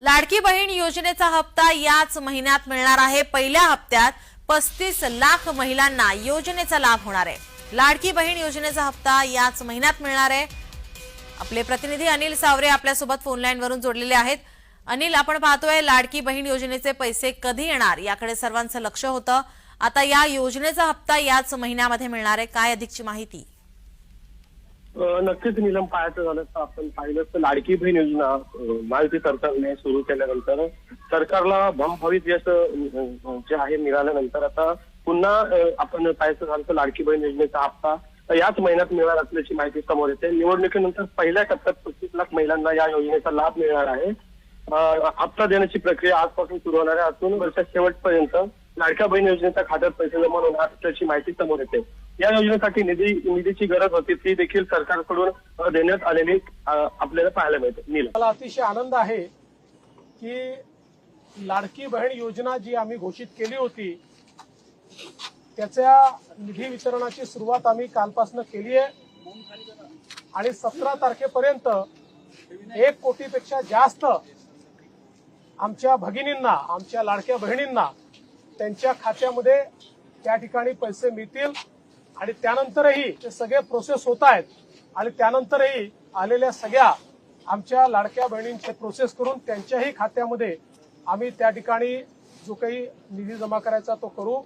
लाडकी बहीण योजनेचा हप्ता याच महिन्यात मिळणार आहे। पहिल्या हप्त्यात 35 लाख महिलांना योजनेचा लाभ होणार आहे। लाडकी बहीण योजनेचा हप्ता याच महिन्यात मिळणार आहे। आपले प्रतिनिधी अनिल सावरे आपल्यासोबत फोन लाईन वरून जोडलेले आहेत। अनिल, आपण पाहतोय लाडकी बहीण योजनेचे पैसे कधी येणार याकडे सर्वांचं लक्ष होतं। आता या योजनेचा हप्ता याच महिन्यामध्ये मिळणार आहे, काय अधिकची माहिती? नक्कीच नीलम, पाहायचं झालं तर आपण पाहिलं तर लाडकी बहीण योजना महायुती सरकारने सुरू केल्यानंतर सरकारला भमभवीत यश जे आहे मिळाल्यानंतर आता पुन्हा आपण पाहायचं झालं तर लाडकी बहीण योजनेचा हप्ता याच महिन्यात मिळणार असल्याची माहिती समोर येते। निवडणुकीनंतर पहिल्या टप्प्यात 35 लाख महिलांना या योजनेचा लाभ मिळणार आहे। हप्ता देण्याची प्रक्रिया आजपासून सुरू होणार आहे। अजून वर्षाच्या शेवटपर्यंत लाडक्या बहीण योजनेच्या खात्यात पैसे जमा होणार असल्याची माहिती समोर येते। या योजनेसाठी निधीची गरज होती, ती देखील सरकारकडून देण्यात आलेली आपल्याला पाहायला मिळते। मला अतिशय आनंद आहे की लाडकी बहीण योजना जी आम्ही घोषित केली होती त्याच्या निधी वितरणाची सुरुवात आम्ही कालपासून केली आहे आणि 17 तारखेपर्यंत 1 कोटीपेक्षा जास्त आमच्या भगिनींना, आमच्या लाडक्या बहिणींना त्यांच्या खात्यामध्ये त्या ठिकाणी पैसे मिळतील आणि त्यानंतरही ते सगळे प्रोसेस होत आहेत आणि त्यानंतरही आलेल्या सगळ्या आमच्या लाडक्या बहिणींचे प्रोसेस करून त्यांच्याही खात्यामध्ये आम्ही त्या ठिकाणी जो काही निधी जमा करायचा तो करू।